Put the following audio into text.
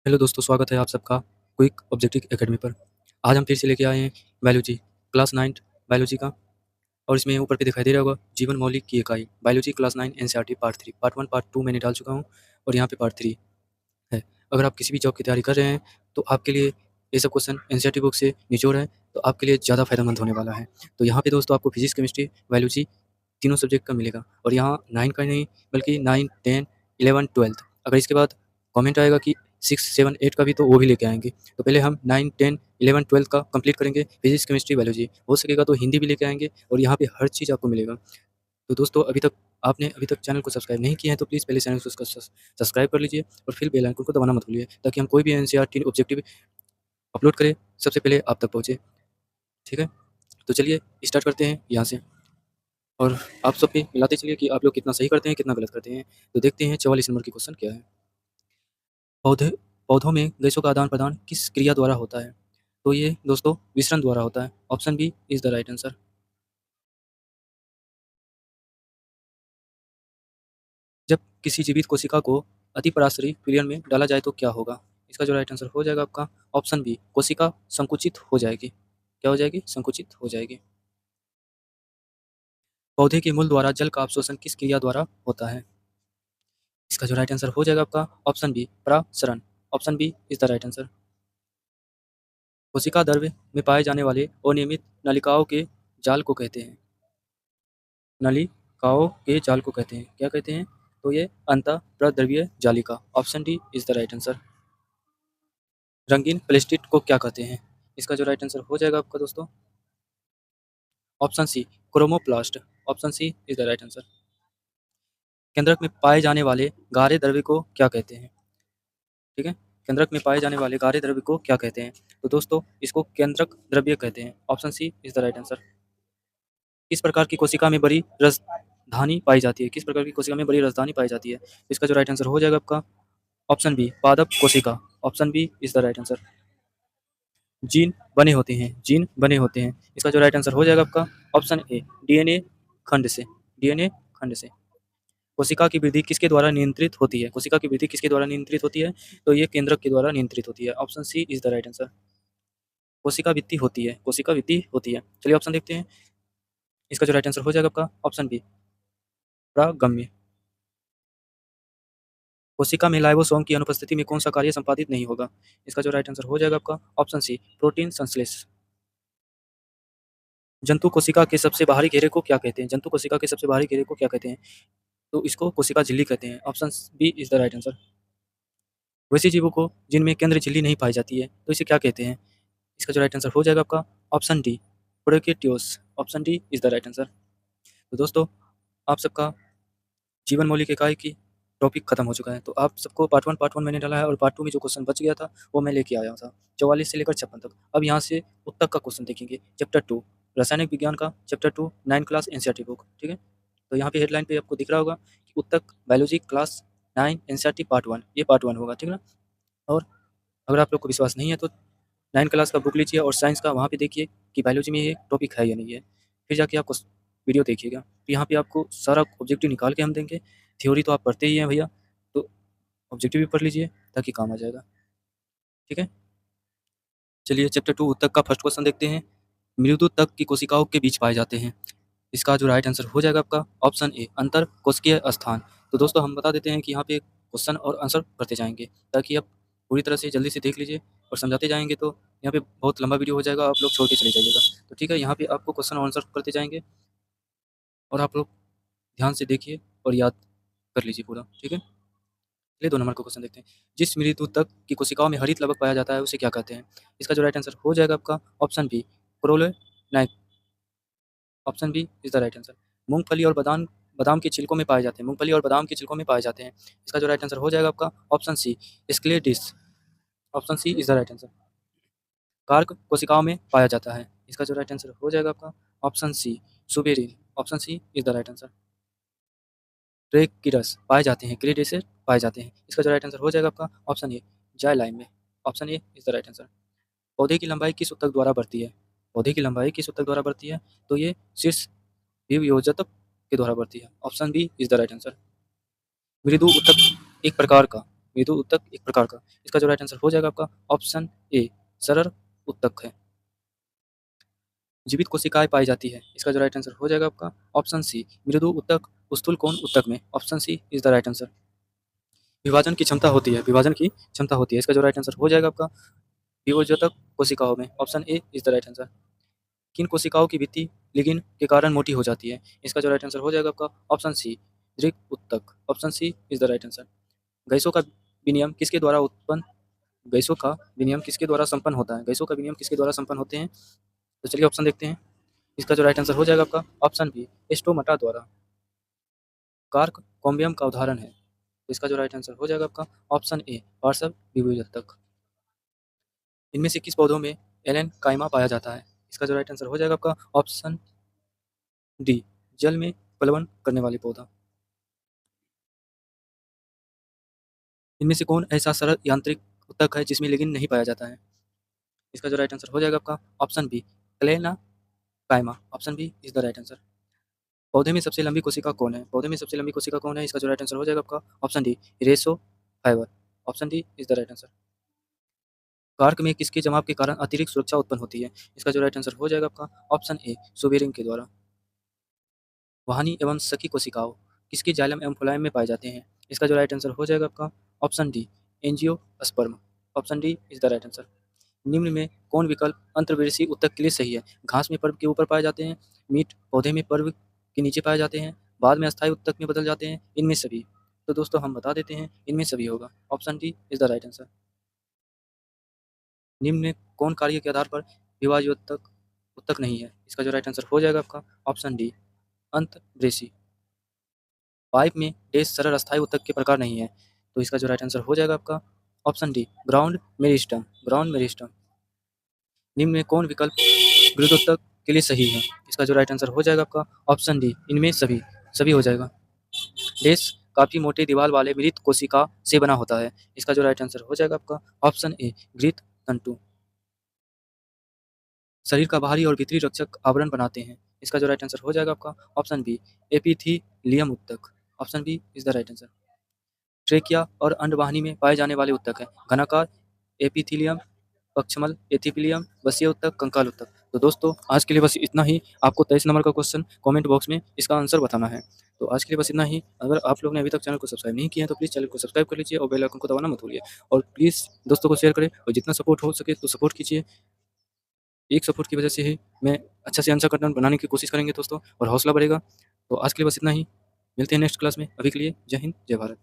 Hello दोस्तों, स्वागत है आप सबका क्विक ऑब्जेक्टिव एकेडमी पर। आज हम फिर से लेके आए हैं बायोलॉजी क्लास 9 बायोलॉजी का। और इसमें ऊपर पे दिखाई दे रहा होगा जीवन मौलिक की इकाई biology class 9 NCERT part 3 part 1 part 2 मैंने डाल चुका हूँ और यहाँ पे पार्ट 3 है। अगर आप किसी भी जॉब की तैयारी कर रहे हैं तो आपके लिए ये सब क्वेश्चन एनसीईआरटी बुक से निचोड़ है, तो आपके लिए ज़्यादा फायदेमंद होने वाला है। तो यहाँ पे दोस्तों आपको फिजिक्स, केमिस्ट्री, बायोलॉजी तीनों सब्जेक्ट का मिलेगा और यहाँ 9 का नहीं बल्कि 9, 10, 11, 12 अगर इसके बाद कमेंट आएगा कि 6, 7, 8 का भी तो वो भी लेके आएंगे। तो पहले हम 9, 10, 11, 12 का कंप्लीट करेंगे, फिजिक्स, केमिस्ट्री, बायोलॉजी। हो सकेगा तो हिंदी भी लेके आएंगे और यहाँ पे हर चीज़ आपको मिलेगा। तो दोस्तों अभी तक चैनल को सब्सक्राइब नहीं किया है तो प्लीज़ पहले चैनल को उसका सब्सक्राइब कर लीजिए और फिर बेल आइकन को दबाना मत भूलिए, ताकि हम कोई भी एनसीईआरटी ऑब्जेक्टिव अपलोड करें सबसे पहले आप तक पहुँचे। ठीक है, तो चलिए स्टार्ट करते हैं यहाँ से। और आप सब भी मिलाते चलिए कि आप लोग कितना सही करते हैं, कितना गलत करते हैं। तो देखते हैं 44 नंबर की क्वेश्चन क्या है। पौधे पौधों में गैसों का आदान-प्रदान किस क्रिया द्वारा होता है? तो ये दोस्तों विसरण द्वारा होता है। Option B is the right answer. जब किसी जीवित कोशिका को अतिपराशरी पीरियड में डाला जाए तो क्या होगा? इसका जो राइट आंसर हो जाएगा आपका ऑप्शन बी, कोशिका संकुचित हो जाएगी। क्या हो जाएगी? संकुचित हो जाएगी। पौधे के मूल द्वारा जल का अवशोषण किस क्रिया द्वारा होता है? इसका जो राइट आंसर हो जाएगा आपका ऑप्शन बी, परासरण। Option B is the right answer. कोशिका द्रव्य में पाए जाने वाले अनियमित नलिकाओं के जाल को कहते हैं। नलिकाओं के जाल को कहते हैं, क्या कहते हैं? तो ये अंतःप्रद्रव्य जालिका। Option D is the right answer. रंगीन प्लेस्टिक को क्या कहते हैं? इसका जो राइट आंसर हो जाएगा आपका दोस्तों option C, chromoplast. Option C is the right answer. केंद्रक में पाए जाने वाले गाढ़े द्रव्य को क्या कहते हैं? ठीक है, केंद्रक में पाए जाने वाले गाढ़े द्रव्य को क्या कहते हैं? तो दोस्तों इसको केंद्रक द्रव्य कहते हैं। Option C is the right answer. किस प्रकार की कोशिका में बड़ी रसधानी पाई जाती है? किस प्रकार की कोशिका में बड़ी रसधानी पाई जाती है? इसका जो राइट आंसर हो जाएगा आपका ऑप्शन बी, पादप कोशिका। Option B is the right answer. जीन बने होते हैं, जीन बने होते हैं। इसका जो राइट आंसर हो जाएगा आपका ऑप्शन ए, डीएनए खंड से। डीएनए खंड से। कोशिका की वृद्धि किसके द्वारा नियंत्रित होती है? कोशिका की वृद्धि किसके द्वारा नियंत्रित होती है? तो ये केंद्रक के द्वारा नियंत्रित होती है। Option C is the right answer. कोशिका वृद्धि होती है, कोशिका वृद्धि होती है। चलिए ऑप्शन देखते हैं। इसका जो राइट आंसर हो जाएगा आपका ऑप्शन बी, प्रागम्य। कोशिका में लाइसोसोम की अनुपस्थिति में कौन सा कार्य संपादित नहीं होगा? इसका जो राइट आंसर हो जाएगा आपका ऑप्शन सी, प्रोटीन संश्लेष। जंतु कोशिका के सबसे बाहरी घेरे को क्या कहते हैं? जंतु कोशिका के सबसे बाहरी घेरे को क्या कहते हैं? तो इसको कोशिका झिल्ली कहते हैं। Option B is the right answer. वैसे जीवों को जिनमें केंद्र झिल्ली नहीं पाई जाती है तो इसे क्या कहते हैं? इसका जो राइट आंसर हो जाएगा आपका ऑप्शन डी, प्रोकेटियोस। Option D is the right answer. तो दोस्तों आप सबका जीवन मौलिक इकाई की टॉपिक खत्म हो चुका है। तो आप सबको पार्ट 1 मैंने डाला है और पार्ट 2 में जो क्वेश्चन बच गया था वो मैं लेके आया था 44 से लेकर 56 तक। अब यहाँ से उत्तक का क्वेश्चन देखेंगे, चैप्टर 2 रासायनिक विज्ञान का, चैप्टर 2 9 क्लास एनसीईआरटी बुक। ठीक है, तो यहाँ पे हेडलाइन पे आपको दिख रहा होगा कि उत्तक बायोलॉजी क्लास 9 एनसीईआरटी पार्ट 1, ये पार्ट 1 होगा। ठीक है ना। और अगर आप लोग को विश्वास नहीं है तो 9 क्लास का बुक लीजिए और साइंस का वहाँ पे देखिए कि बायोलॉजी में ये टॉपिक है या नहीं है, फिर जाके आप वीडियो देखिएगा। तो यहाँ पे आपको सारा ऑब्जेक्टिव निकाल के हम देंगे। थ्योरी तो आप पढ़ते ही हैं भैया, तो ऑब्जेक्टिव भी पढ़ लीजिए ताकि काम आ जाएगा। ठीक है, चलिए चैप्टर 2 उत्तक का फर्स्ट क्वेश्चन देखते हैं। मृदु तक की कोशिकाओं के बीच पाए जाते हैं। इसका जो राइट आंसर हो जाएगा आपका ऑप्शन ए, अंतर कोशिकीय स्थान। तो दोस्तों हम बता देते हैं कि यहाँ पे क्वेश्चन और आंसर करते जाएंगे ताकि आप पूरी तरह से जल्दी से देख लीजिए और समझाते जाएंगे तो यहाँ पे बहुत लंबा वीडियो हो जाएगा, आप लोग छोड़ के चले जाइएगा। तो ठीक है, यहाँ पे आपको क्वेश्चन और आंसर करते जाएंगे और आप लोग ध्यान से देखिए और याद कर लीजिए पूरा। ठीक है, चलिए 2 नंबर का क्वेश्चन देखते हैं। जिस मृदु तक की कोशिकाओं में हरित लवक पाया जाता है उसे क्या कहते हैं? इसका जो राइट आंसर हो जाएगा आपका ऑप्शन बी, प्रोलोनाइट। Option B is the right answer. मूंगफली और बादाम बादाम के छिलकों में पाए जाते हैं। मूंगफली और बादाम के छिलकों में पाए जाते हैं। इसका जो राइट आंसर हो जाएगा आपका ऑप्शन सी, स्क्लेटिस। Option C is the right answer. Cork कोशिकाओं में पाया जाता है। इसका जो राइट आंसर हो जाएगा आपका option C, suberin. Option C is the right answer. ट्रेकिरस पाए जाते हैं, क्लेडेसे पाए जाते हैं। इसका जो राइट आंसर हो जाएगा आपका ऑप्शन ए, जाइलाइम में। Option A is the right answer. पौधे की लंबाई किस ऊतक द्वारा बढ़ती है? पौधे की लंबाई किस ऊतक द्वारा बढ़ती है? तो ये शीर्ष विभयोजक के द्वारा बढ़ती है। Option B is the right answer. मृदु ऊतक एक प्रकार का मृदु उत्तक एक प्रकार का। इसका जो राइट आंसर हो जाएगा आपका ऑप्शन ए सरल उत्तक है। जीवित कोशिकाएं पाई जाती है। इसका जो राइट आंसर हो जाएगा आपका ऑप्शन सी मृदु उत्तक स्थूल कोण उत्तक में। Option C is the right answer. विभाजन की क्षमता होती है। विभाजन की क्षमता होती है। इसका जो राइट आंसर हो जाएगा आपका विभोजक कोशिकाओं में। Option A is the right answer. किन कोशिकाओं की भित्ति लिगिन के कारण मोटी हो जाती है? इसका जो राइट आंसर हो जाएगा आपका ऑप्शन सी दृक उत्तक। Option C is the right answer. गैसों का विनिमय किसके द्वारा उत्पन्न गैसों का विनिमय किसके द्वारा संपन्न होता है? गैसों का विनिमय किसके द्वारा संपन्न होते हैं? तो चलिए ऑप्शन देखते हैं। इसका जो राइट आंसर हो जाएगा आपका ऑप्शन बी स्टोमाटा द्वारा। कार्क कॉम्बियम का उदाहरण है। इसका जो राइट आंसर हो जाएगा आपका ऑप्शन ए पार्श्व विभेदक। इनमें से किस पौधों में एलन काइमा पाया जाता है? इसका जो राइट आंसर हो जाएगा आपका ऑप्शन डी जल में प्लवन करने वाले पौधा। इनमें से कौन ऐसा सरल यांत्रिक उत्तक है जिसमें लिगिन नहीं पाया जाता है? इसका जो राइट आंसर हो जाएगा आपका option B chlorenchyma. Option B is the right answer. पौधे में सबसे लंबी कोशिका कौन है? पौधे में सबसे लंबी कोशिका कौन है? इसका जो राइट आंसर हो जाएगा आपका ऑप्शन डी रेसो fibre. Option D is the right answer. Cork में किसके जमाव के कारण अतिरिक्त सुरक्षा उत्पन्न होती है? इसका जो राइट आंसर हो जाएगा आपका ऑप्शन ए सुबेरिंग के द्वारा। वाहनी एवं सखी कोशिकाओं किसके जाइलम एवं फ्लोएम में पाए जाते हैं? इसका जो राइट आंसर हो जाएगा आपका option D angiosperm. Option D is the right answer. निम्न में कौन विकल्प अंतर्वृषी उत्तक के लिए सही है? घास में पर्व के ऊपर पाए जाते हैं, मीट पौधे में पर्व के नीचे पाए जाते हैं, बाद में अस्थायी उत्तक में बदल जाते हैं, इनमें सभी। तो दोस्तों हम बता देते हैं इनमें सभी होगा। Option D is the right answer. निम्न में कौन कार्य के आधार पर विभाज्योत्तक उत्तक नहीं है? इसका जो राइट आंसर हो जाएगा आपका ऑप्शन डी अंतर्वृषी। पाइप में डैश सरल अस्थायी उत्तक के प्रकार नहीं है। तो इसका जो राइट आंसर हो जाएगा आपका option D ground meristem. Ground meristem. निम्न में कौन विकल्प गृहोत्तक के लिए सही है? इसका जो राइट आंसर हो जाएगा आपका ऑप्शन डी इनमें सभी। सभी हो जाएगा। डैश काफी मोटे दीवार वाले मृत कोशिका से बना होता है। इसका जो राइट आंसर हो जाएगा आपका ऑप्शन ए घृत तंतु। शरीर का बाहरी और भीतरी रक्षक आवरण बनाते हैं। इसका जो राइट आंसर हो जाएगा आपका ऑप्शन बी एपिथीलियम उत्तक। Option B is the right answer. Trachea और अंडवाहिनी में पाए जाने वाले उत्तक है घनाकार एपिथीलियम, पक्षमल एथिलियम, वसीय उत्तक, कंकाल उत्तक। तो दोस्तों आज के लिए बस इतना ही। आपको 23 नंबर का क्वेश्चन कमेंट बॉक्स में इसका आंसर बताना है। तो आज के लिए बस इतना ही। अगर आप लोग ने अभी तक चैनल को सब्सक्राइब नहीं किया है तो प्लीज़ चैनल को सब्सक्राइब कर लीजिए और बेल आइकन को दबाना मत भूलिए। और प्लीज़ दोस्तों को शेयर करें और जितना सपोर्ट हो सके तो सपोर्ट कीजिए। एक सपोर्ट की वजह से ही मैं अच्छा से आंसर कंटेंट बनाने की कोशिश करेंगे दोस्तों और हौसला बढ़ेगा। तो आज के लिए बस इतना ही। मिलते हैं नेक्स्ट क्लास में। अभी के लिए जय हिंद जय भारत।